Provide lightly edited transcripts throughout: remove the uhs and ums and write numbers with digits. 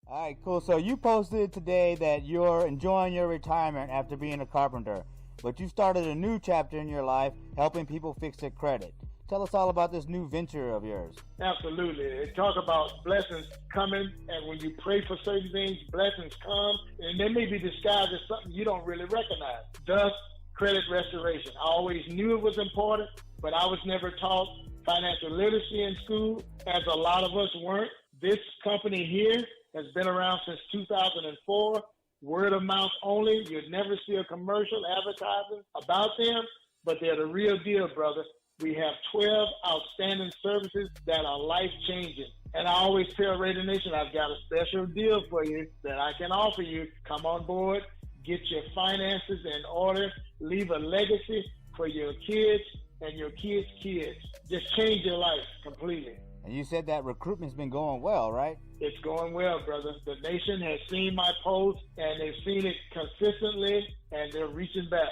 All right, cool. So you posted today that you're enjoying your retirement after being a carpenter, but you started a new chapter in your life helping people fix their credit. Tell us all about this new venture of yours. Absolutely. It talk about blessings coming, and when you pray for certain things, blessings come, and they may be disguised as something you don't really recognize. Thus, credit restoration. I always knew it was important, but I was never taught financial literacy in school, as a lot of us weren't. This company here has been around since 2004, word of mouth only. You'd never see a commercial advertising about them, but they're the real deal, brother. We have 12 outstanding services that are life-changing. And I always tell Raider Nation, I've got a special deal for you that I can offer you. Come on board, get your finances in order, leave a legacy for your kids and your kids' kids. Just change your life completely. And you said that recruitment's been going well, right? It's going well, brother. The nation has seen my post, and they've seen it consistently, and they're reaching back.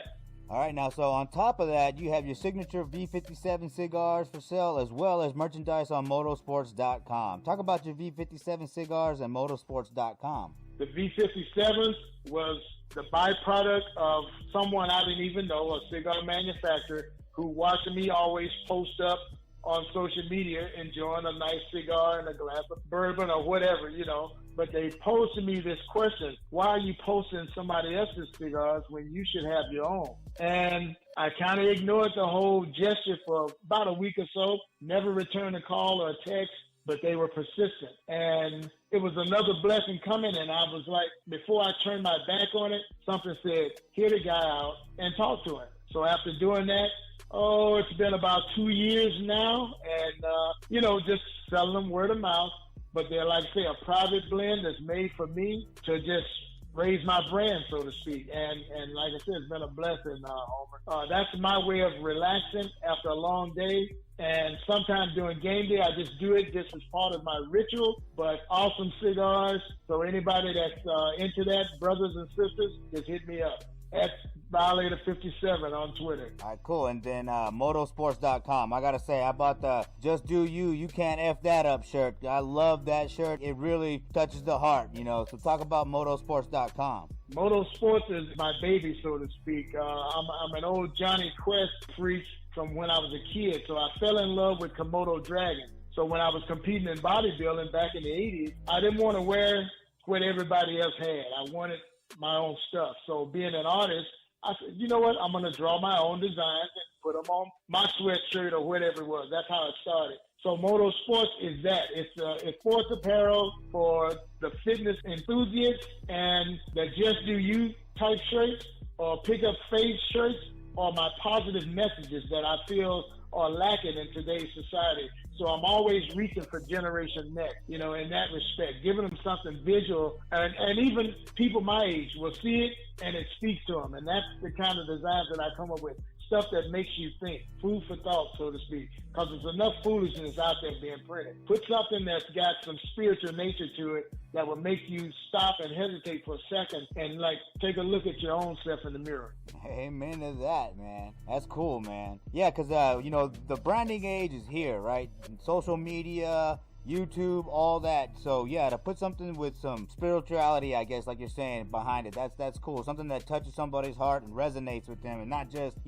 All right, now, so on top of that, you have your signature V57 cigars for sale, as well as merchandise on motorsports.com. Talk about your V57 cigars and motorsports.com. The V57s was the byproduct of someone I didn't even know, a cigar manufacturer, who watched me always post up on social media enjoying a nice cigar and a glass of bourbon or whatever, you know. But they posed to me this question: why are you posting somebody else's cigars when you should have your own? And I kind of ignored the whole gesture for about a week or so, never returned a call or a text, but they were persistent. And it was another blessing coming, and I was like, before I turned my back on it, something said, hear the guy out and talk to him. So after doing that, it's been about 2 years now, and, just selling them word of mouth. But they're, like I say, a private blend that's made for me to just raise my brand, so to speak. And like I said, it's been a blessing, Homer. That's my way of relaxing after a long day. And sometimes during game day, I just do it just as part of my ritual. But awesome cigars. So anybody that's into that, brothers and sisters, just hit me up at Violator57 on Twitter. All right, cool. And then motorsports.com. I got to say, I bought the Just Do You Can't F That Up shirt. I love that shirt. It really touches the heart, So talk about motorsports.com. Motorsports is my baby, so to speak. I'm an old Johnny Quest freak from when I was a kid. So I fell in love with Komodo Dragon. So when I was competing in bodybuilding back in the 80s, I didn't want to wear what everybody else had. I wanted my own stuff. So being an artist, I said, you know what? I'm going to draw my own designs and put them on my sweatshirt or whatever it was. That's how it started. So Motorsports is that. It's sports apparel for the fitness enthusiasts, and the Just Do You type shirts or pick up face shirts are my positive messages that I feel are lacking in today's society. So I'm always reaching for Generation Next, in that respect, giving them something visual. And even people my age will see it and it speaks to them. And that's the kind of designs that I come up with. Stuff that makes you think, food for thought, so to speak, because there's enough foolishness out there being printed. Put something that's got some spiritual nature to it that will make you stop and hesitate for a second and, take a look at your own self in the mirror. Amen to that, man. That's cool, man. Yeah, because, the branding age is here, right? Social media, YouTube, all that. So yeah, to put something with some spirituality, I guess, like you're saying, behind it, that's cool. Something that touches somebody's heart and resonates with them, and not just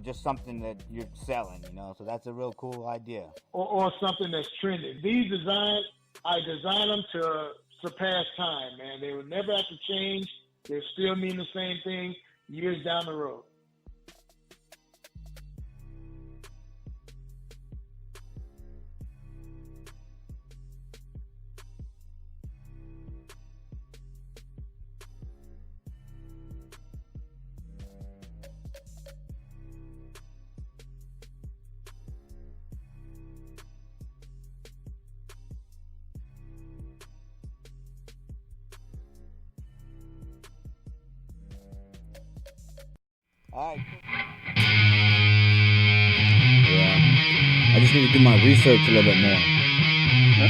just something that you're selling. So that's a real cool idea. Or something that's trending. These designs, I design them to surpass time, man. They will never have to change. They still mean the same thing years down the road. All right. Yeah. I just need to do my research a little bit more. Huh?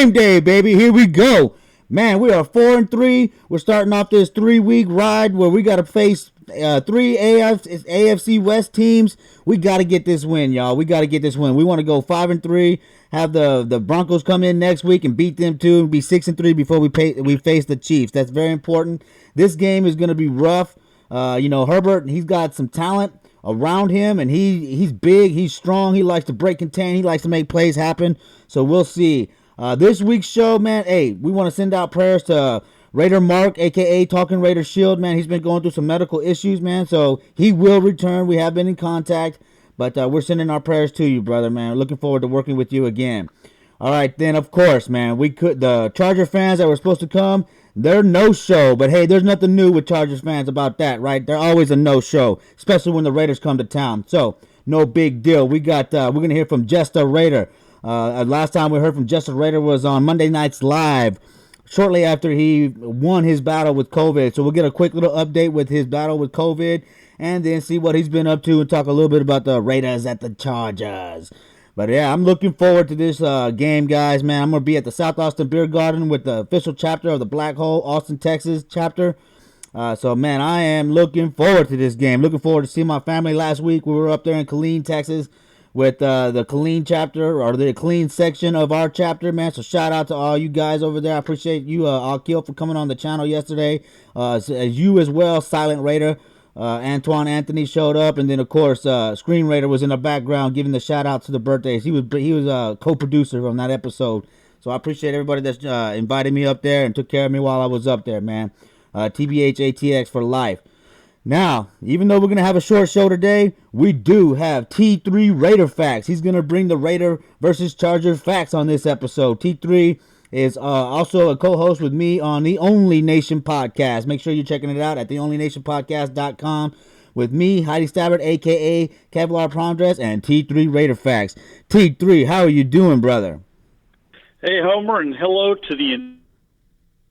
game day, baby. Here we go. Man, we are 4-3. We're starting off this 3-week ride where we got to face three AFC West teams. We got to get this win, y'all. We got to get this win. We want to go 5-3. Have the Broncos come in next week and beat them too, and be 6-3 before we face the Chiefs. That's very important. This game is going to be rough. Herbert, he's got some talent around him, and he's big, he's strong, he likes to break contain, he likes to make plays happen. So we'll see. This week's show, man, hey, we want to send out prayers to Raider Mark, a.k.a. Talking Raider Shield, man. He's been going through some medical issues, man, so he will return. We have been in contact, but we're sending our prayers to you, brother, man. Looking forward to working with you again. All right, then, of course, man, the Charger fans that were supposed to come, they're no-show, but hey, there's nothing new with Chargers fans about that, right? They're always a no-show, especially when the Raiders come to town. So, no big deal. We're going to hear from Jesta Raider. Last time we heard from Jesta Raider was on Monday Nights Live, shortly after he won his battle with COVID. So we'll get a quick little update with his battle with COVID, and then see what he's been up to and talk a little bit about the Raiders at the Chargers. But yeah, I'm looking forward to this game, guys, man. I'm going to be at the South Austin Beer Garden with the official chapter of the Black Hole, Austin, Texas chapter. So, man, I am looking forward to this game. Looking forward to seeing my family last week. We were up there in Killeen, Texas with the Killeen chapter, or the Killeen section of our chapter, man. So shout out to all you guys over there. I appreciate you, Akil, for coming on the channel yesterday. As you as well, Silent Raider. Antoine Anthony showed up, and then of course Screen Raider was in the background giving the shout out to the birthdays. He was a co-producer on that episode, so I appreciate everybody that's invited me up there and took care of me while I was up there, man. TBH ATX for life. Now, even though we're gonna have a short show today, we do have T3 RaiderFax. He's gonna bring the Raider versus Charger facts on this episode. T3 is also a co-host with me on the Only Nation podcast. Make sure you're checking it out at theonlynationpodcast.com with me, Heidi Stabbert, a.k.a. Kevlar Prom Dress, and T3 RaiderFax. T3, how are you doing, brother? Hey, Homer, and hello to the...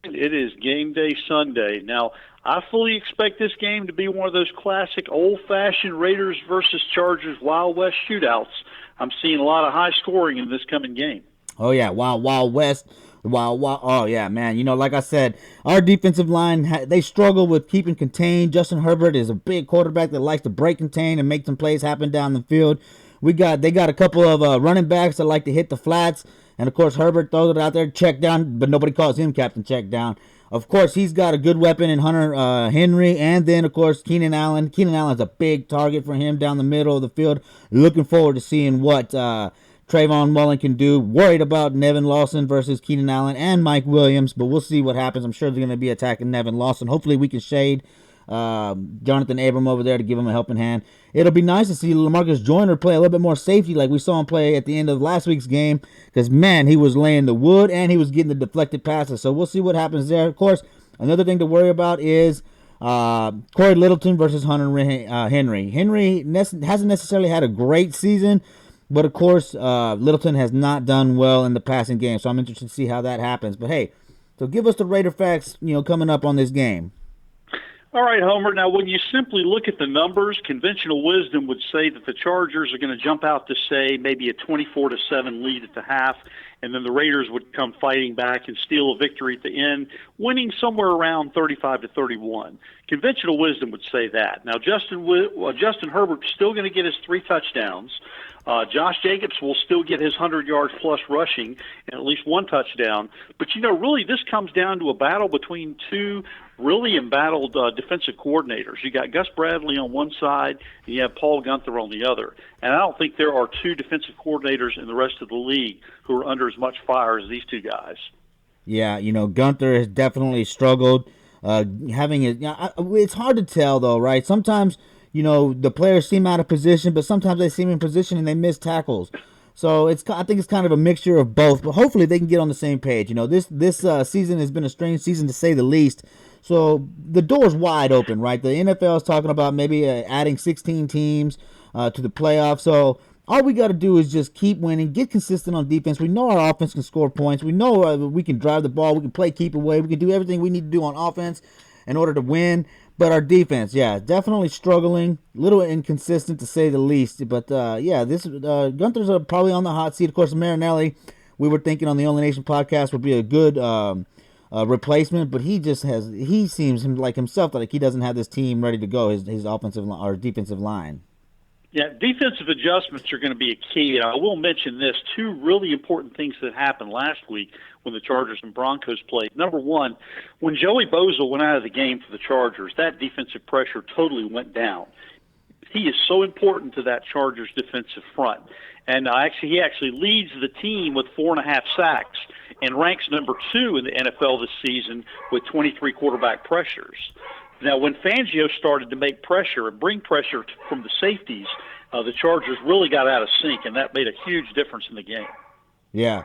It is game day Sunday. Now, I fully expect this game to be one of those classic old-fashioned Raiders versus Chargers Wild West shootouts. I'm seeing a lot of high scoring in this coming game. Oh, yeah, Wild West. Oh, yeah, man. Like I said, our defensive line, they struggle with keeping contained. Justin Herbert is a big quarterback that likes to break contain and make some plays happen down the field. They got a couple of running backs that like to hit the flats. And, of course, Herbert throws it out there, check down, but nobody calls him Captain Check Down. Of course, he's got a good weapon in Hunter Henry, and then, of course, Keenan Allen. Keenan Allen's a big target for him down the middle of the field. Looking forward to seeing what Trayvon Mullen can do. Worried about Nevin Lawson versus Keenan Allen and Mike Williams, but we'll see what happens. I'm sure they're going to be attacking Nevin Lawson. Hopefully we can shade Jonathan Abram over there to give him a helping hand. It'll be nice to see LaMarcus Joyner play a little bit more safety like we saw him play at the end of last week's game, because, man, he was laying the wood and he was getting the deflected passes. So we'll see what happens there. Of course, another thing to worry about is Corey Littleton versus Hunter Henry. Henry hasn't necessarily had a great season, but, of course, Littleton has not done well in the passing game, so I'm interested to see how that happens. But, hey, so give us the Raider facts, coming up on this game. All right, Homer. Now, when you simply look at the numbers, conventional wisdom would say that the Chargers are going to jump out to, say, maybe a 24-7 lead at the half, and then the Raiders would come fighting back and steal a victory at the end, winning somewhere around 35-31. Conventional wisdom would say that. Now, Justin Herbert's still going to get his 3 touchdowns. Josh Jacobs will still get his 100-yard plus rushing and at least 1 touchdown. But, really, this comes down to a battle between two really embattled defensive coordinators. You got Gus Bradley on one side, and you have Paul Guenther on the other. And I don't think there are two defensive coordinators in the rest of the league who are under as much fire as these two guys. Yeah, Guenther has definitely struggled. It's hard to tell, though, right? Sometimes, the players seem out of position, but sometimes they seem in position and they miss tackles. So I think it's kind of a mixture of both, but hopefully they can get on the same page. This season has been a strange season to say the least. So the door's wide open, right? The NFL is talking about maybe adding 16 teams to the playoffs. So all we got to do is just keep winning, get consistent on defense. We know our offense can score points. We know we can drive the ball. We can play keep away. We can do everything we need to do on offense in order to win. But our defense, definitely struggling, a little inconsistent to say the least. But, this Guenther's probably on the hot seat. Of course, Marinelli we were thinking on the Only Nation podcast would be a good replacement, but he seems like himself like he doesn't have this team ready to go, his offensive line or defensive line. Yeah, defensive adjustments are going to be a key. And I will mention this, two really important things that happened last week when the Chargers and Broncos played. Number one, when Joey Bosa went out of the game for the Chargers, that defensive pressure totally went down. He is so important to that Chargers defensive front. And he actually leads the team with 4.5 sacks and ranks number 2 in the NFL this season with 23 quarterback pressures. Now, when Fangio started to make pressure and bring pressure from the safeties, the Chargers really got out of sync, and that made a huge difference in the game. Yeah.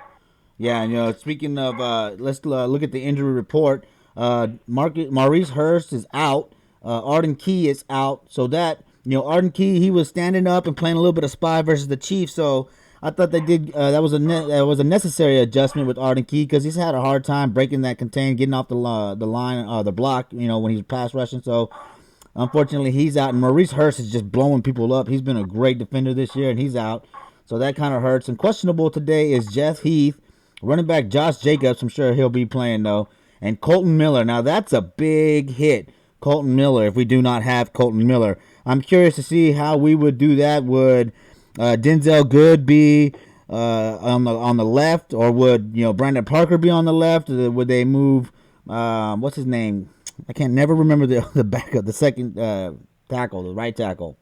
And, speaking of, let's look at the injury report. Maurice Hurst is out. Arden Key is out. So that, Arden Key, he was standing up and playing a little bit of spy versus the Chiefs. So I thought they did. That was a necessary adjustment with Arden Key because he's had a hard time breaking that contain, getting off the line, the block. When he's pass rushing. So unfortunately, he's out. And Maurice Hurst is just blowing people up. He's been a great defender this year, and he's out. So that kind of hurts. And questionable today is Jeff Heath, running back Josh Jacobs. I'm sure he'll be playing though, and Colton Miller. Now that's a big hit, Colton Miller. If we do not have Colton Miller, I'm curious to see how we would do that. Would Denzel Good be on the left, or would Brandon Parker be on the left? Or would they move? What's his name? I can't never remember the backup, the second tackle, the right tackle,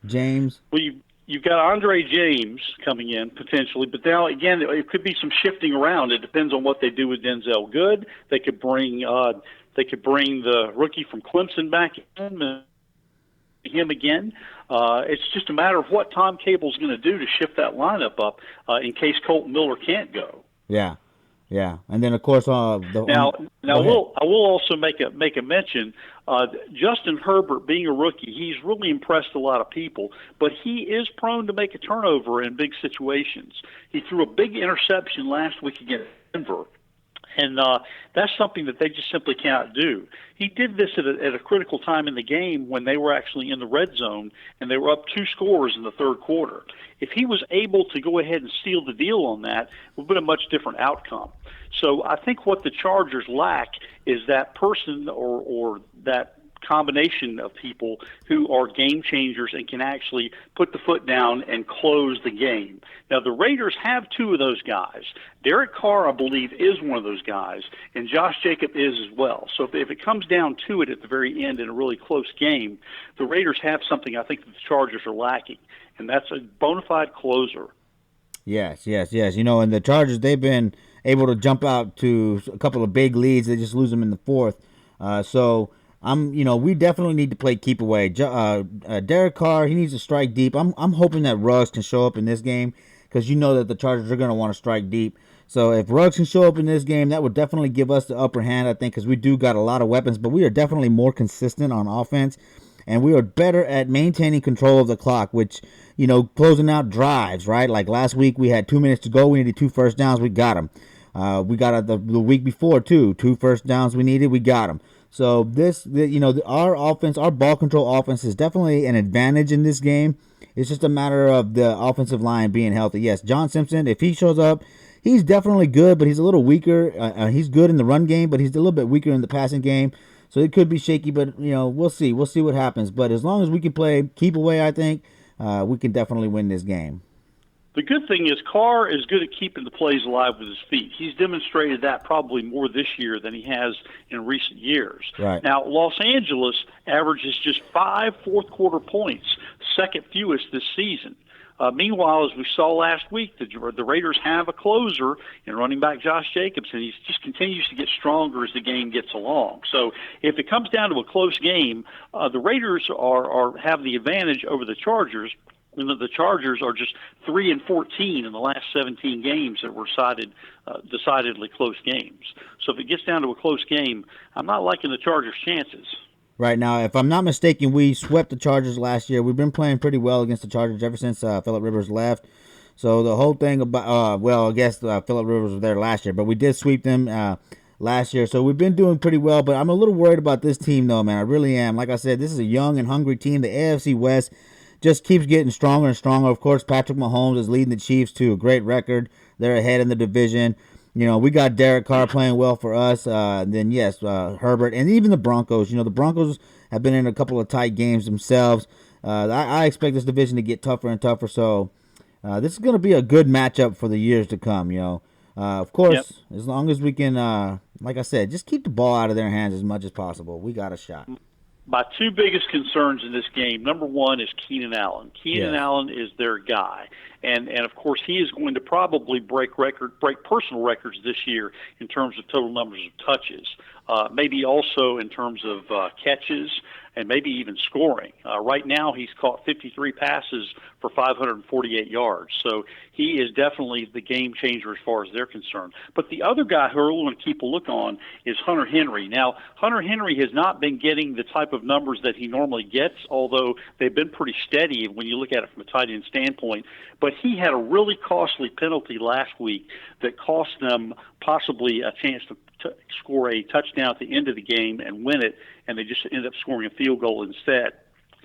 James. Well, you've got Andre James coming in potentially, but now again it could be some shifting around. It depends on what they do with Denzel Good. They could bring the rookie from Clemson back in. Him again. It's just a matter of what Tom Cable's going to do to shift that lineup up in case Colton Miller can't go. Yeah, and then of course I will also make a mention. Justin Herbert, being a rookie, he's really impressed a lot of people, but he is prone to make a turnover in big situations. He threw a big interception last week against Denver. And that's something that they just simply cannot do. He did this at a critical time in the game when they were actually in the red zone and they were up 2 scores in the third quarter. If he was able to go ahead and seal the deal on that, it would have been a much different outcome. So I think what the Chargers lack is that person or that combination of people who are game changers and can actually put the foot down and close the game. Now, the Raiders have 2 of those guys. Derek Carr, I believe, is one of those guys, and Josh Jacobs is as well. So if it comes down to it at the very end in a really close game, the Raiders have something I think that the Chargers are lacking, and that's a bona fide closer. Yes. And the Chargers, they've been able to jump out to a couple of big leads. They just lose them in the fourth. We definitely need to play keep away. Derek Carr, he needs to strike deep. I'm hoping that Ruggs can show up in this game because that the Chargers are going to want to strike deep. So if Ruggs can show up in this game, that would definitely give us the upper hand, I think, because we do got a lot of weapons, but we are definitely more consistent on offense, and we are better at maintaining control of the clock, which, closing out drives, right? Like last week, we had 2 minutes to go. We needed 2 first downs. We got them. We got it the week before, too. 2 first downs we needed. We got them. So our offense, our ball control offense is definitely an advantage in this game. It's just a matter of the offensive line being healthy. Yes, John Simpson, if he shows up, he's definitely good, but he's a little weaker. He's good in the run game, but he's a little bit weaker in the passing game. So it could be shaky, but we'll see. We'll see what happens. But as long as we can play keep away, I think we can definitely win this game. The good thing is Carr is good at keeping the plays alive with his feet. He's demonstrated that probably more this year than he has in recent years. Right. Now, Los Angeles averages just 5 fourth-quarter points, second fewest this season. Meanwhile, as we saw last week, the Raiders have a closer in running back Josh Jacobs, and he just continues to get stronger as the game gets along. So if it comes down to a close game, the Raiders have the advantage over the Chargers. And the Chargers are just 3-14 in the last 17 games that were decidedly close games. So if it gets down to a close game, I'm not liking the Chargers' chances. Right now, if I'm not mistaken, we swept the Chargers last year. We've been playing pretty well against the Chargers ever since Phillip Rivers left. So the whole thing about, I guess Phillip Rivers was there last year, but we did sweep them last year. So we've been doing pretty well, but I'm a little worried about this team, though, man. I really am. Like I said, this is a young and hungry team. The AFC West just keeps getting stronger and stronger. Of course, Patrick Mahomes is leading the Chiefs to a great record. they're ahead in the division. You know, we got Derek Carr playing well for us. Then, yes, Herbert, and even the Broncos. You know, the Broncos have been in a couple of tight games themselves. I expect this division to get tougher and tougher. So this is going to be a good matchup for the years to come, you know. Of course, as long as we can, like I said, just keep the ball out of their hands as much as possible. We got a shot. My two biggest concerns in this game, number one is Keenan Allen. Keenan Allen is their guy. And of course, he is going to probably break personal records this year in terms of total numbers of touches, maybe also in terms of catches, and maybe even scoring. Right now, he's caught 53 passes for 548 yards. So he is definitely the game changer as far as they're concerned. But the other guy who we're going to keep a look on is Hunter Henry. Now, Hunter Henry has not been getting the type of numbers that he normally gets, although they've been pretty steady when you look at it from a tight end standpoint. But he had a really costly penalty last week that cost them possibly a chance to score a touchdown at the end of the game and win it, and they just ended up scoring a field goal instead.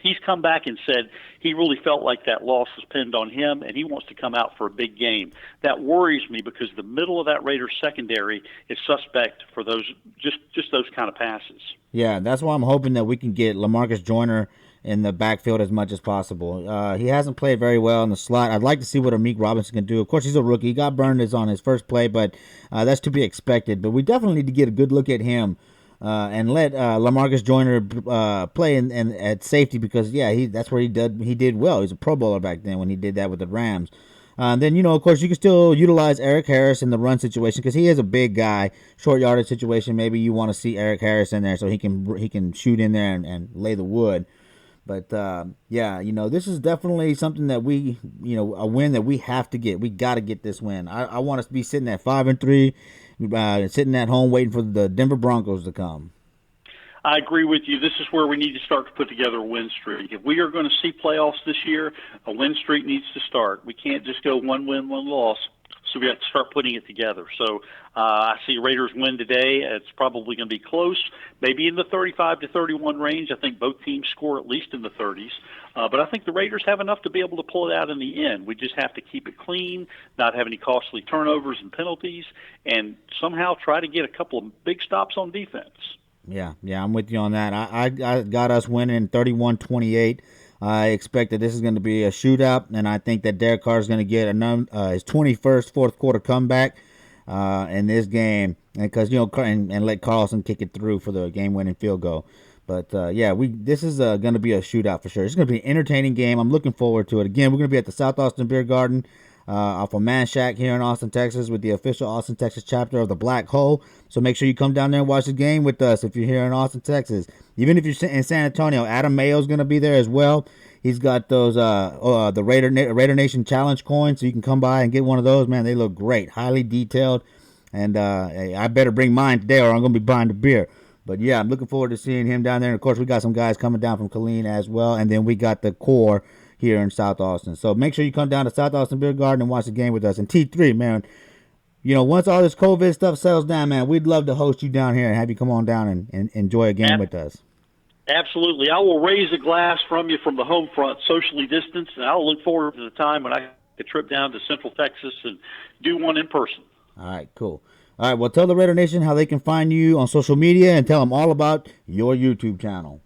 He's come back and said he really felt like that loss was pinned on him, and he wants to come out for a big game. That worries me because the middle of that Raiders secondary is suspect for those just those kind of passes. Yeah, that's why I'm hoping that we can get LaMarcus Joyner in the backfield as much as possible. He hasn't played very well in the slot. I'd like to see what Amik Robinson can do. Of course, he's a rookie. He got burned on his first play, but that's to be expected. But we definitely need to get a good look at him and let LaMarcus Joyner play in at safety because, that's where he did well. He's a Pro Bowler back then when he did that with the Rams. Then, you know, of course, you can still utilize Eric Harris in the run situation because he is a big guy, short yardage situation. Maybe you want to see Eric Harris in there so he can shoot in there and lay the wood. But, you know, this is definitely something that we, you know, a win that we have to get. We got to get this win. I want us to be sitting at 5-3, sitting at home waiting for the Denver Broncos to come. I agree with you. This is where we need to start to put together a win streak. If we are going to see playoffs this year, a win streak needs to start. We can't just go one win, one loss. So we have to start putting it together. So I see Raiders win today. It's probably going to be close, maybe in the 35-31 range. I think both teams score at least in the 30s. But I think the Raiders have enough to be able to pull it out in the end. We just have to keep it clean, not have any costly turnovers and penalties, and somehow try to get a couple of big stops on defense. Yeah, I'm with you on that. I got us winning 31-28. I expect that this is going to be a shootout, and I think that Derek Carr is going to get his 21st fourth quarter comeback in this game, because and let Carlson kick it through for the game-winning field goal. But this is going to be a shootout for sure. It's going to be an entertaining game. I'm looking forward to it. Again, we're going to be at the South Austin Beer Garden off of Man Shack here in Austin, Texas, with the official Austin, Texas chapter of the Black Hole. So make sure you come down there and watch the game with us if you're here in Austin, Texas. Even if you're in San Antonio, Adam Mayo's going to be there as well. He's got those the Raider Nation Challenge coins, so you can come by and get one of those. Man, they look great, highly detailed. And I better bring mine today or I'm going to be buying the beer. But yeah, I'm looking forward to seeing him down there. And of course, we got some guys coming down from Killeen as well. And then we got the core here in South Austin. So make sure you come down to South Austin Beer Garden and watch the game with us. And T3, man, once all this COVID stuff settles down, man, we'd love to host you down here and have you come on down and enjoy a game with us. Absolutely. I will raise a glass from you from the home front, socially distanced, and I'll look forward to the time when I take a trip down to Central Texas and do one in person. All right, cool. All right, well, tell the Raider Nation how they can find you on social media and tell them all about your YouTube channel.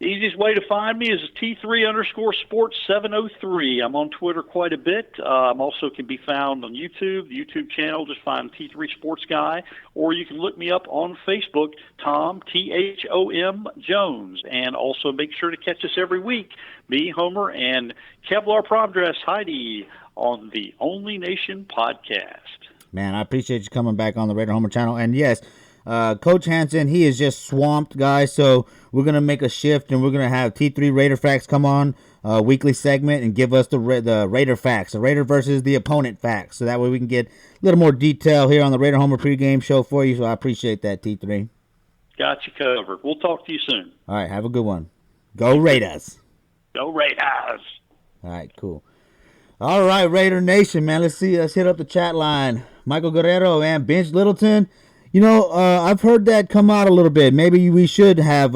The easiest way to find me is T3_sports703. I'm on Twitter quite a bit. I'm also can be found on YouTube, the YouTube channel. Just find T3 Sports Guy. Or you can look me up on Facebook, Tom, Thom Jones. And also make sure to catch us every week, me, Homer, and Kevlar Prom Dress Heidi on the Only Nation podcast. Man, I appreciate you coming back on the Raider Homer channel. And yes, Coach Hansen, he is just swamped, guys. So we're going to make a shift, and we're going to have T3 RaiderFax come on weekly segment and give us the RaiderFax, the Raider versus the opponent facts. So that way we can get a little more detail here on the Raider Homer pregame show for you. So I appreciate that, T3. Got you covered. We'll talk to you soon. All right, have a good one. Go Raiders. Go Raiders. All right, cool. All right, Raider Nation, man. Let's hit up the chat line. Michael Guerrero and Bench Littleton. I've heard that come out a little bit. Maybe we should have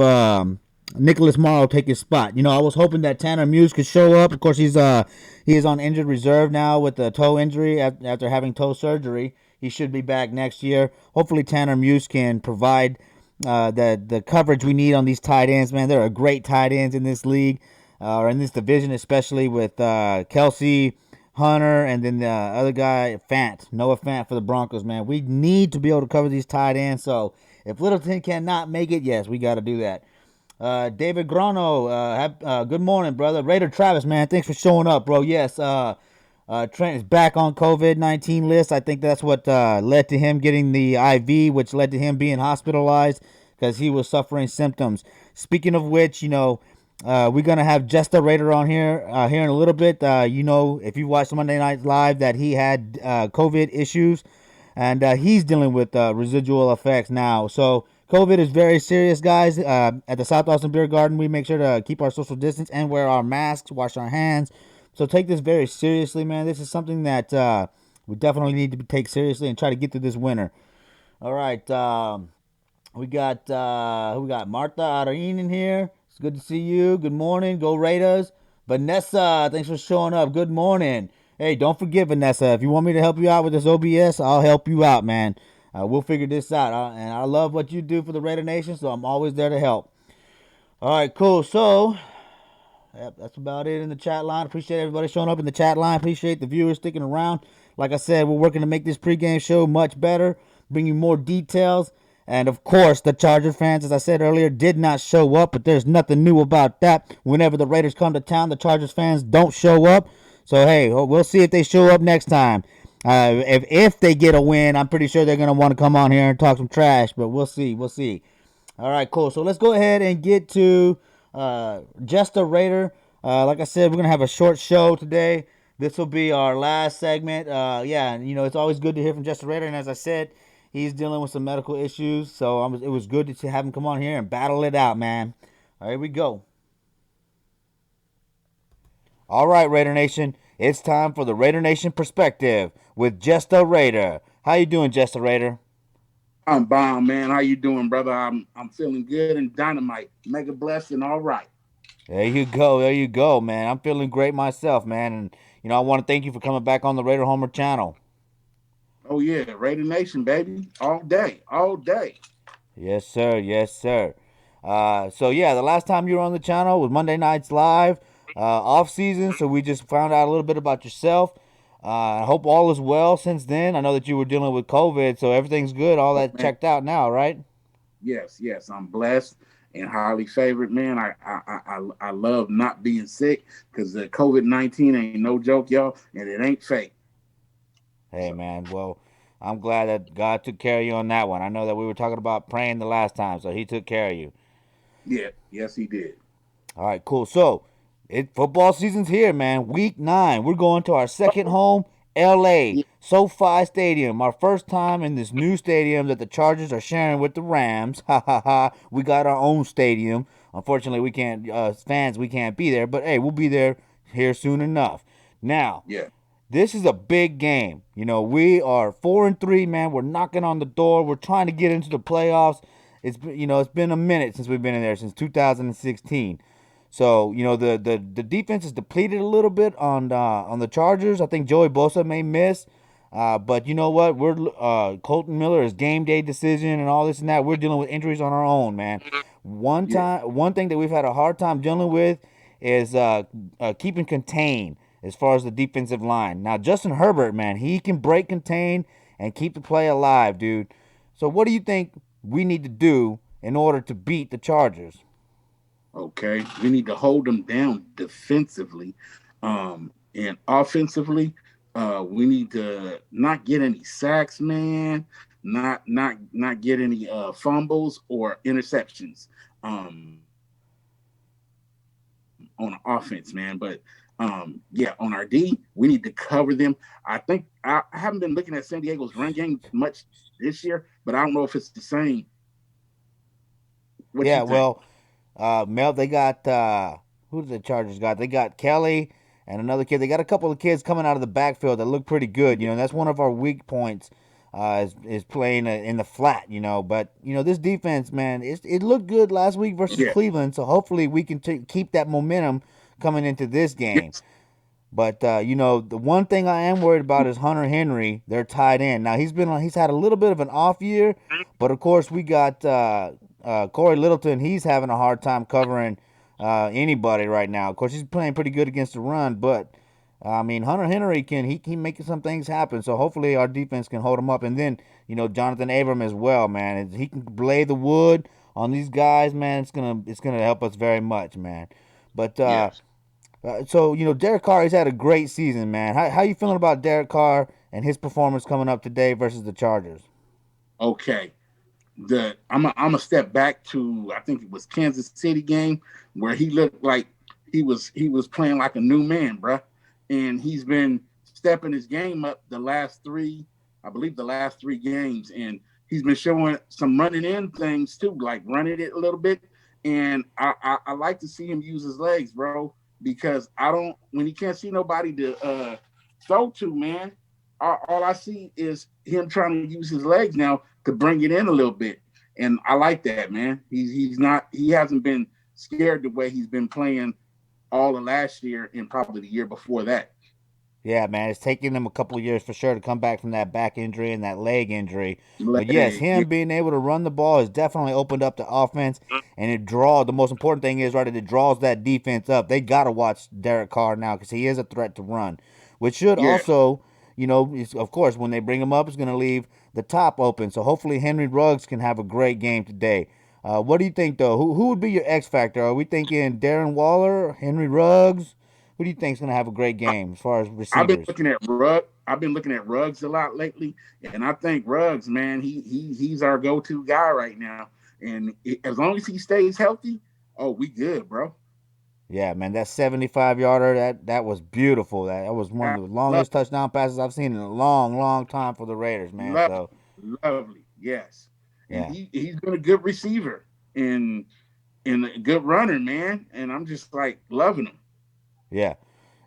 Nicholas Morrow take his spot. You know, I was hoping that Tanner Muse could show up. Of course, he is on injured reserve now with the toe injury after having toe surgery. He should be back next year. Hopefully, Tanner Muse can provide the coverage we need on these tight ends. Man, there are great tight ends in this league or in this division, especially with Kelsey, Hunter, and then the other guy, Noah Fant for the Broncos. Man, we need to be able to cover these tight ends. So if Littleton cannot make it, yes, we got to do that. David Grano, good morning, brother. Raider Travis, man, thanks for showing up, bro. Yes, Trent is back on COVID-19 list. I think that's what led to him getting the IV, which led to him being hospitalized because he was suffering symptoms. Speaking of which, you know, we're going to have Jesta Raider on here in a little bit. You know, if you watched Monday Night Live, that he had COVID issues, and he's dealing with residual effects now. So COVID is very serious, guys. At the South Austin Beer Garden, we make sure to keep our social distance and wear our masks, wash our hands. So take this very seriously, man. This is something that we definitely need to take seriously and try to get through this winter. All right, we got Martha Arain in here. It's good to see you. Good morning. Go Raiders. Vanessa, thanks for showing up. Good morning. Hey, don't forget, Vanessa, if you want me to help you out with this OBS, I'll help you out, man. We'll figure this out. And I love what you do for the Raider Nation, so I'm always there to help. All right, cool. So, yep, that's about it in the chat line. Appreciate everybody showing up in the chat line. Appreciate the viewers sticking around. Like I said, we're working to make this pregame show much better, bring you more details. And, of course, the Charger fans, as I said earlier, did not show up, but there's nothing new about that. Whenever the Raiders come to town, the Chargers fans don't show up. So, hey, we'll see if they show up next time. If they get a win, I'm pretty sure they're going to want to come on here and talk some trash, but we'll see. All right, cool. So let's go ahead and get to Jesta Raider. Like I said, we're going to have a short show today. This will be our last segment. Yeah, you know, it's always good to hear from Jesta Raider, and as I said, he's dealing with some medical issues, so it was good to have him come on here and battle it out, man. All right, here we go. All right, Raider Nation, it's time for the Raider Nation Perspective with Jesta Raider. How you doing, Jesta Raider? I'm bomb, man. How you doing, brother? I'm feeling good and dynamite. Mega blessed and all right. There you go, man. I'm feeling great myself, man. And, you know, I want to thank you for coming back on the Raider Homer channel. Oh, yeah. Raider Nation, baby. All day. Yes, sir. So, yeah, the last time you were on the channel was Monday Nights Live, off season. So we just found out a little bit about yourself. I hope all is well since then. I know that you were dealing with COVID, so everything's good. All that checked out now, right? Yes. I'm blessed and highly favored, man. I love not being sick because the COVID-19 ain't no joke, y'all, and it ain't fake. Hey, man. Well, I'm glad that God took care of you on that one. I know that we were talking about praying the last time, so he took care of you. Yeah, yes, he did. All right, cool. So, football season's here, man. Week 9. We're going to our second home, L.A. SoFi Stadium. Our first time in this new stadium that the Chargers are sharing with the Rams. Ha, ha, ha. We got our own stadium. Unfortunately, we can't, fans, we can't be there. But, hey, we'll be there here soon enough. Now, this is a big game. You know, we are 4-3, man. We're knocking on the door. We're trying to get into the playoffs. It's been a minute since we've been in there, since 2016. So, you know, the defense is depleted a little bit on the Chargers. I think Joey Bosa may miss. But you know what? Colton Miller is game day decision and all this and that. We're dealing with injuries on our own, man. One thing that we've had a hard time dealing with is keeping contained as far as the defensive line. Now, Justin Herbert, man, he can break contain and keep the play alive, dude. So what do you think we need to do in order to beat the Chargers? Okay, we need to hold them down defensively, and offensively, we need to not get any sacks, man. Not get any fumbles or interceptions on offense, man. But yeah, on our D, we need to cover them. I think I haven't been looking at San Diego's run game much this year, but I don't know if it's the same. Mel, they got who did the Chargers got? They got Kelly and another kid. They got a couple of kids coming out of the backfield that look pretty good. You know, that's one of our weak points. is playing in the flat, But this defense, man, it looked good last week versus Yeah. Cleveland. So hopefully we can keep that momentum coming into this game. Yes. But the one thing I am worried about is Hunter Henry, their tight end. Now he's had a little bit of an off year, but of course we got Corey Littleton. He's having a hard time covering anybody right now. Of course he's playing pretty good against the run, but I mean Hunter Henry he making some things happen. So hopefully our defense can hold him up. And then Jonathan Abram as well, man. He can lay the wood on these guys, man. It's gonna help us very much, man. But Yes. so Derek Carr, he's had a great season, man. How you feeling about Derek Carr and his performance coming up today versus the Chargers? Okay. I'm a step back to, I think it was Kansas City game where he looked like he was playing like a new man, bruh. And he's been stepping his game up the last three games, and he's been showing some running in things too, like running it a little bit. And I like to see him use his legs, bro, because when he can't see nobody to throw to, man, all I see is him trying to use his legs now to bring it in a little bit. And I like that, man. He hasn't been scared the way he's been playing all of last year and probably the year before that. Yeah, man, it's taken him a couple of years for sure to come back from that back injury and that leg injury. But yes, him being able to run the ball has definitely opened up the offense, and the most important thing is, right, it draws that defense up. They got to watch Derek Carr now because he is a threat to run, which should also, of course, when they bring him up, it's going to leave the top open. So hopefully Henry Ruggs can have a great game today. What do you think, though? Who would be your X factor? Are we thinking Darren Waller, Henry Ruggs? Who do you think is going to have a great game as far as receivers? I've been looking at Ruggs a lot lately, and I think Ruggs, man, he's our go-to guy right now. And as long as he stays healthy, we good, bro. Yeah, man, that 75-yarder, that was beautiful. That was one of the longest touchdown passes I've seen in a long, long time for the Raiders, man. Lovely, yes. Yeah. And he's been a good receiver and a good runner, man. And I'm just like loving him. Yeah.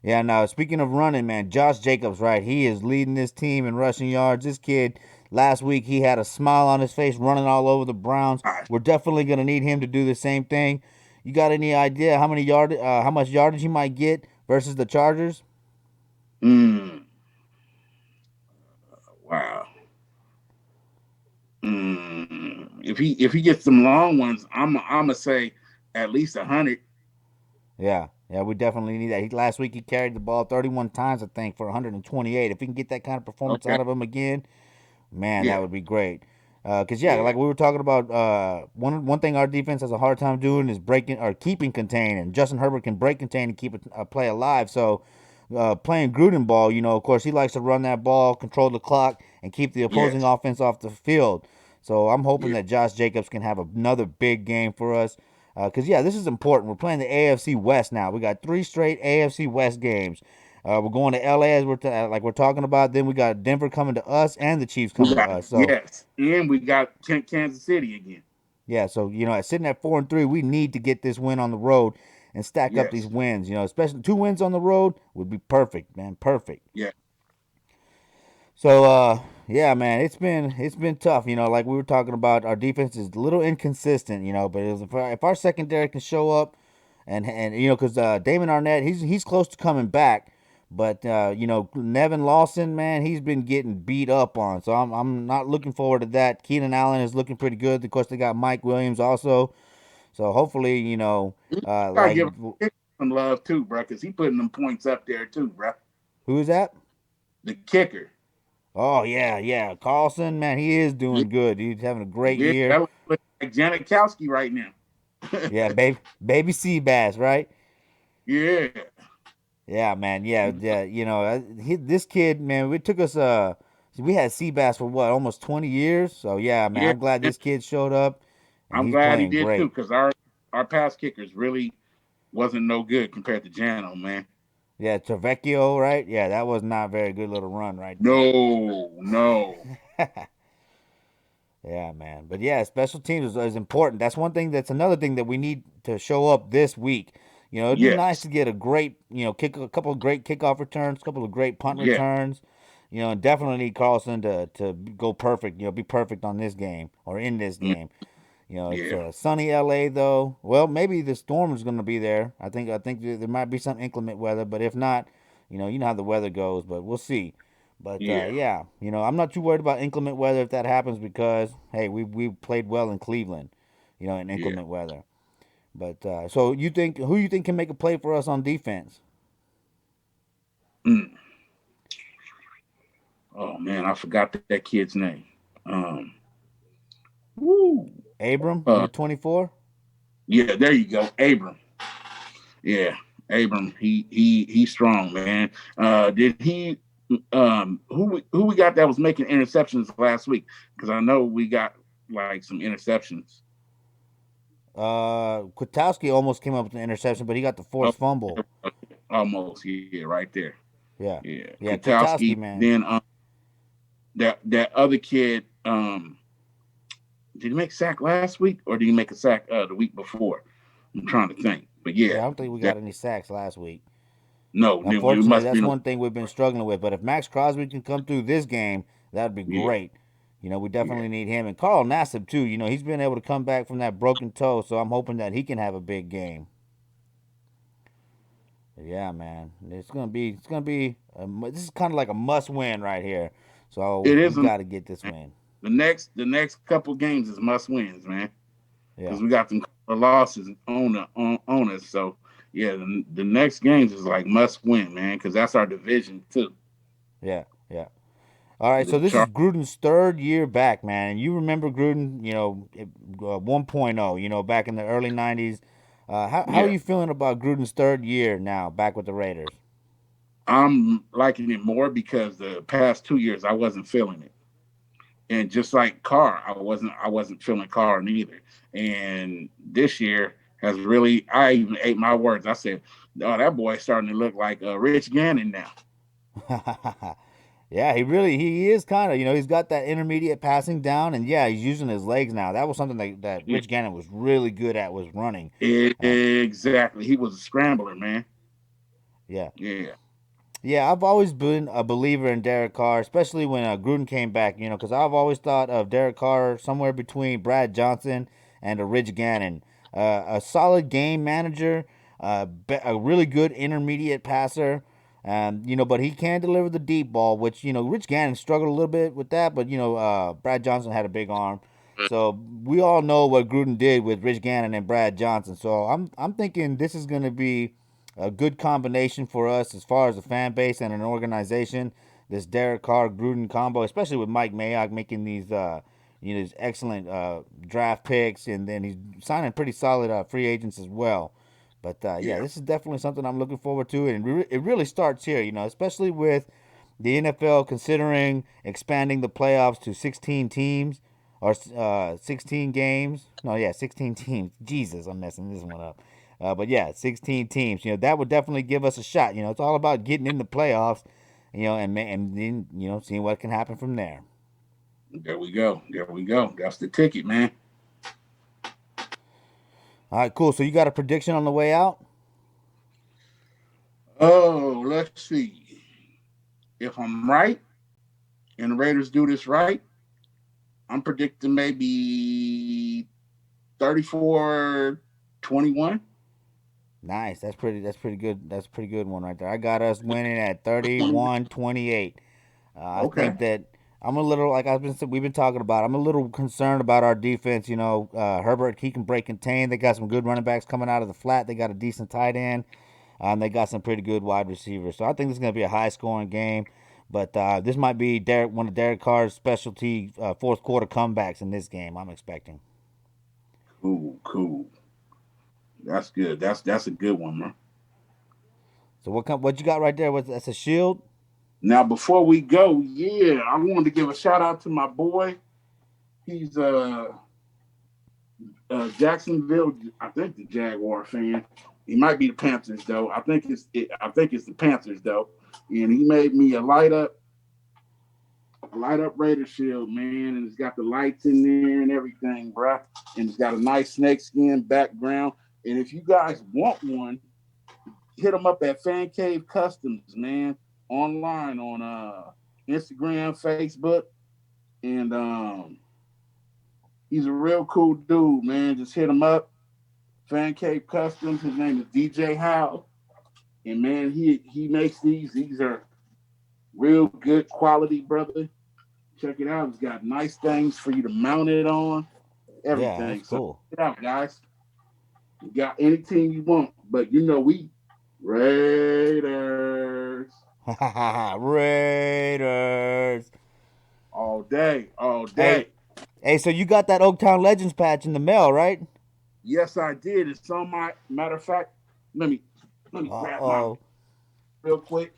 Yeah, now speaking of running, man, Josh Jacobs, right? He is leading this team in rushing yards. This kid, last week, he had a smile on his face running all over the Browns. We're definitely going to need him to do the same thing. You got any idea how much yardage he might get versus the Chargers? Wow. If he gets some long ones, I'm gonna say at least 100. Yeah, we definitely need that. Last week he carried the ball 31 times, I think, for 128. If we can get that kind of performance out of him again, man, that would be great. Because like we were talking about, one thing our defense has a hard time doing is breaking or keeping contain, and Justin Herbert can break contain and keep a play alive. So playing Gruden ball, of course he likes to run that ball, control the clock, and keep the opposing offense off the field. So I'm hoping that Josh Jacobs can have another big game for us. Because this is important. We're playing the AFC West now. We got 3 straight AFC West games. We're going to LA as we're talking about. Then we got Denver coming to us and the Chiefs coming to us. So and we got Kansas City again. Yeah, so sitting at 4-3, we need to get this win on the road and stack up these wins. Especially 2 wins on the road would be perfect, man. Perfect. Yeah. So man, it's been tough. Like we were talking about, our defense is a little inconsistent. But if our secondary can show up, and because Damon Arnett, he's close to coming back. But Nevin Lawson, man, he's been getting beat up on, so I'm not looking forward to that. Keenan Allen is looking pretty good. Of course, they got Mike Williams also, so hopefully, give some love too, bro, because he putting them points up there too, bro. Who is that? The kicker. Oh yeah, Carlson, man, he is doing good. He's having a great year. That looks like Janikowski right now. Yeah, baby Seabass, right? Yeah. Yeah, man. Yeah. This kid, man, it took us. We had Seabass for almost 20 years. So yeah, man, I'm glad this kid showed up. I'm glad he did too, because our pass kickers really wasn't no good compared to Jano, man. Yeah, Trevecchio, right? Yeah, that was not a very good little run, right? No. Yeah, man. But yeah, special teams is important. That's another thing that we need to show up this week. It'd be nice to get a great, a couple of great kickoff returns, a couple of great punt returns. and definitely need Carlson to go perfect. Be perfect on this game or in this Mm, game. It's yeah, sunny LA though. Well, maybe the storm is going to be there. I think there might be some inclement weather, but if not, you know how the weather goes. But we'll see. But yeah, yeah, I'm not too worried about inclement weather if that happens because hey, we played well in Cleveland, in yeah. inclement weather. But so who you think can make a play for us on defense? Mm. Oh man, I forgot that kid's name. Um, woo. Abram, Uh, number 24. yeah, there you go, Abram. Yeah, Abram. He's strong, man. Did he? Who we got that was making interceptions last week? Because I know we got like some interceptions. Kwiatkowski almost came up with an interception, but he got the Oh, forced fumble. almost. Yeah, right there. Yeah, Yeah, yeah, Kwiatkowski. Kwiatkowski, man. Then that other kid. Did he make a sack last week or did he make a sack the week before? I'm trying to think. But yeah, Yeah, I don't think we that got any sacks last week. no, it Unfortunately, must that's be. one thing we've been struggling with. But if Max Crosby can come through this game, that'd be Yeah, great. We yeah. definitely need him. And Carl Nassib, too. He's been able to come back from that broken toe, so I'm hoping that he can have a big game. Yeah, man. This is kind of like a must win right here. So It we is a got to get this win. the next couple games is must wins, man. Yeah. Because we got some losses on us. So yeah, the next games is like must win, man. Because that's our division too. Yeah. Yeah. All right, The so this is chart. Gruden's third year back, man. And you remember Gruden, 1.0, back in the early 90s. How are Yeah, you feeling about Gruden's third year now, back with the Raiders? I'm liking it more because the past 2 years I wasn't feeling it, and just like Carr, I wasn't feeling Carr neither. And this year has really, I even ate my words. I said, "Oh, that boy's starting to look like Rich Gannon now." Yeah, he is kind of, he's got that intermediate passing down, and yeah, he's using his legs now. That was something that Yeah, Rich Gannon was really good at, was running. Uh, exactly. He was a scrambler, man. yeah. Yeah, Yeah, I've always been a believer in Derek Carr, especially when Gruden came back. Because I've always thought of Derek Carr somewhere between Brad Johnson and a Rich Gannon, a solid game manager, a really good intermediate passer. But he can deliver the deep ball, which Rich Gannon struggled a little bit with that, but Brad Johnson had a big arm. So we all know what Gruden did with Rich Gannon and Brad Johnson. So I'm thinking this is going to be a good combination for us as far as a fan base and an organization. This Derek Carr Gruden combo, especially with Mike Mayock making these excellent draft picks, and then he's signing pretty solid free agents as well. But yeah, yeah. this is definitely something I'm looking forward to, and it really starts here, especially with the NFL considering expanding the playoffs to 16 teams or 16 games. No, yeah, 16 teams. Jesus, I'm messing this one up. But yeah, 16 teams. That would definitely give us a shot. It's all about getting in the playoffs. And then seeing what can happen from there. There we go. There we go. That's the ticket, man. All right, cool. So you got a prediction on the way out? Oh, let's see. If I'm right and the Raiders do this right, I'm predicting maybe 34-21. Nice. That's pretty good. That's a pretty good one right there. I got us winning at 31-28. I Okay. think that I'm a little like we've been talking about. I'm a little concerned about our defense. Herbert, he can break contain. They got some good running backs coming out of the flat. They got a decent tight end. They got some pretty good wide receivers. So I think this is going to be a high scoring game. But this might be one of Derek Carr's specialty fourth quarter comebacks in this game. I'm expecting. Cool, cool. That's good. That's a good one, man. So what you got right there? That's a shield. Now before we go, yeah, I wanted to give a shout out to my boy. He's Jacksonville, I think the Jaguar fan. He might be the Panthers though. I think it's the Panthers though. And he made me a light up Raider shield, man, and it's got the lights in there and everything, bruh. And it's got a nice snakeskin background. And if you guys want one, hit them up at Fan Cave Customs, man, online on Instagram, Facebook, and he's a real cool dude, man. Just hit him up. Fan Cave Customs. His name is DJ Howe, and man, he makes these. These are real good quality, brother. Check it out. It's got nice things for you to mount it on. Yeah, Everything. that's So cool. check it out, guys. You got anything you want, but you know we Raiders Raiders. all day, all Hey, day. hey, so you got that Oaktown Legends patch in the mail, right? Yes, I did. It's on my matter of fact. Let me Uh grab my oh. real quick.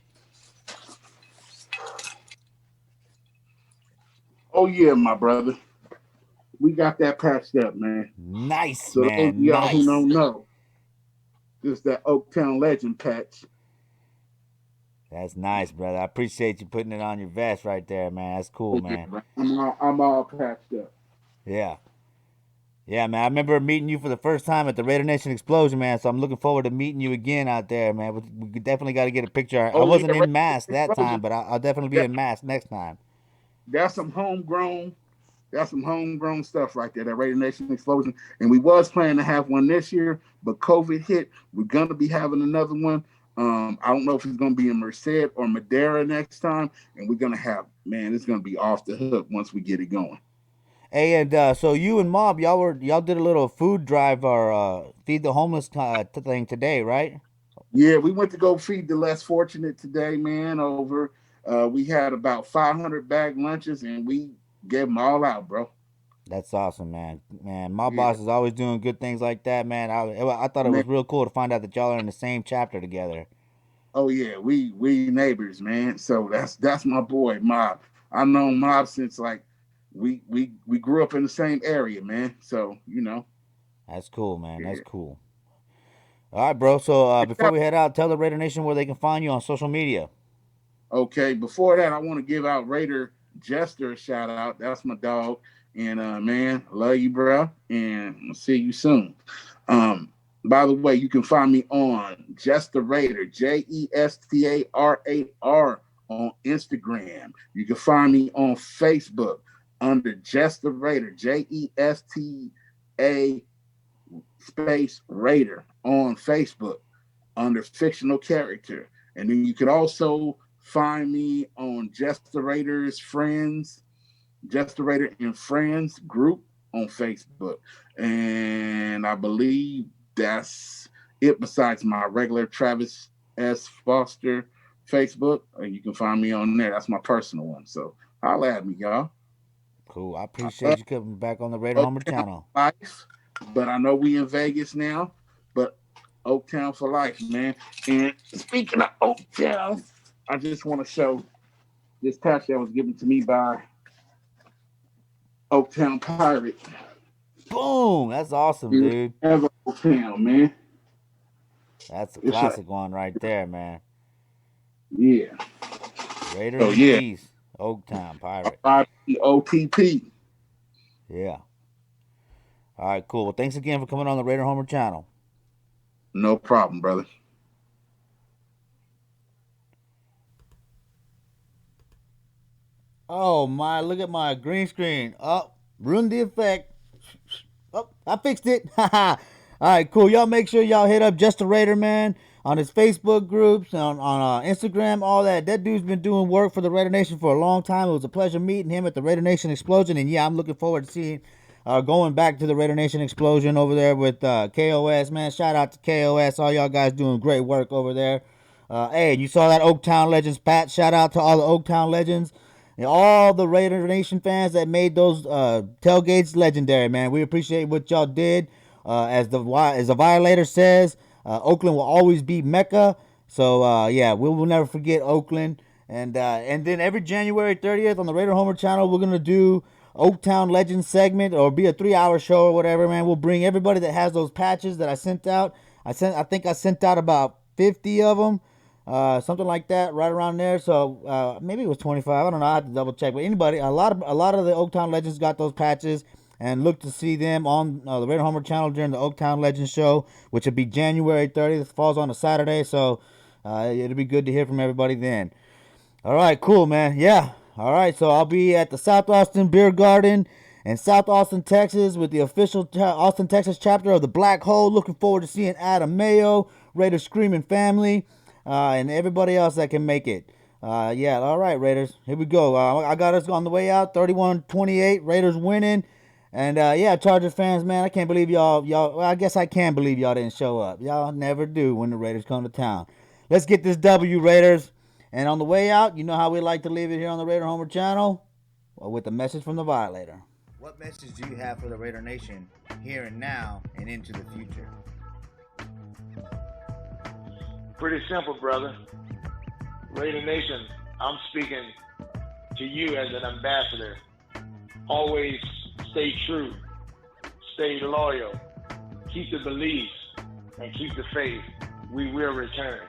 Oh yeah, my brother. We got that patched up, man. Nice, So those of man. y'all who Nice. don't know, this is that Oaktown Legend patch. That's nice, brother. I appreciate you putting it on your vest right there, man. That's cool, man. I'm all patched up. Yeah. Yeah, man. I remember meeting you for the first time at the Raider Nation Explosion, man. So I'm looking forward to meeting you again out there, man. We definitely got to get a picture. I Oh yeah, wasn't in mask that Explosion. time, but I'll definitely be That, in mask next time. that's some homegrown. That's some homegrown stuff right there. That Raider Nation Explosion, and we was planning to have one this year, but COVID hit. We're gonna be having another one. I don't know if it's gonna be in Merced or Madera next time, and we're gonna have man. It's gonna be off the hook once we get it going. Hey, and so you and Mob, y'all did a little food drive or feed the homeless thing today, right? Yeah, we went to go feed the less fortunate today, man. Over, we had about 500 bag lunches, and we gave them all out, bro. That's awesome, man. Man, my Yeah, boss is always doing good things like that, man. I thought it man. was real cool to find out that y'all are in the same chapter together. Oh yeah, we neighbors, man. So that's my boy, Mob. I've known Mob since like we grew up in the same area, man. So That's cool, man. That's yeah. cool. All right, bro. So before we head out, tell the Raider Nation where they can find you on social media. Okay, before that, I want to give out Raider Jester a shout out. That's my dog. And man, love you, bro. And I'll see you soon. Um, by the way, you can find me on Jesta Raider, Jestarar on Instagram. You can find me on Facebook under Jesta Raider, Jesta space Raider on Facebook under fictional character. And then you could also find me on Just the Raiders Friends, Just the Raider and Friends group on Facebook. And I believe that's it besides my regular Travis S. Foster Facebook. You can find me on there. That's my personal one. So holla at me, y'all. Cool. I I appreciate love you coming back on the Raider Homer Oaktown channel. life, but I know we in Vegas now. But Oaktown for life, man. And speaking of Oaktown, I just want to show this patch that was given to me by Oaktown Pirate. Boom! That's awesome, You dude. have Oaktown, man. That's a It's like, classic one right there, man. yeah. Raiders So and yeah, Peace, Oaktown Pirate. OTP. Yeah. All right, cool. Well, thanks again for coming on the Raider Homer channel. No problem, brother. Oh my! Look at my green screen. Oh, ruined the effect. Oh, I fixed it. All right, cool. Y'all make sure y'all hit up Just a Raider, man, on his Facebook groups, on Instagram, all that. That dude's been doing work for the Raider Nation for a long time. It was a pleasure meeting him at the Raider Nation Explosion, and yeah, I'm looking forward to seeing going back to the Raider Nation Explosion over there with KOS, man. Shout out to KOS. All y'all guys doing great work over there. Hey, you saw that Oaktown Legends patch. Shout out to all the Oaktown Legends. And all the Raider Nation fans that made those tailgates legendary, man. We appreciate what y'all did. As the Violator says, Oakland will always be Mecca. So yeah, we will never forget Oakland. And then every January 30th on the Raider Homer channel, we're gonna do Oaktown Legends segment or be a 3-hour show or whatever, man. We'll bring everybody that has those patches that I sent out. I think I sent out about 50 of them. Something like that, right around there. So maybe it was 25. I don't know. I have to double check. But anybody, a lot of the Oaktown Legends got those patches, and look to see them on the Raider Homer channel during the Oaktown Legends show, which will be January 30th. Falls on a Saturday, so it'll be good to hear from everybody then. All right, cool, man. Yeah. All right, so I'll be at the South Austin Beer Garden in South Austin, Texas, with the official Austin, Texas chapter of the Black Hole. Looking forward to seeing Adam Mayo, Raiders Screaming Family, and everybody else that can make it. Yeah, all right, Raiders. Here we go. I got us on the way out, 31-28. Raiders winning. And, yeah, Chargers fans, man, I can't believe well, I guess I can believe y'all didn't show up. Y'all never do when the Raiders come to town. Let's get this W, Raiders. And on the way out, you know how we like to leave it here on the Raider Homer channel? Well, with a message from the Violator. What message do you have for the Raider Nation here and now and into the future? Pretty simple, brother. Raider Nation, I'm speaking to you as an ambassador. Always stay true, stay loyal, keep the beliefs, and keep the faith. We will return.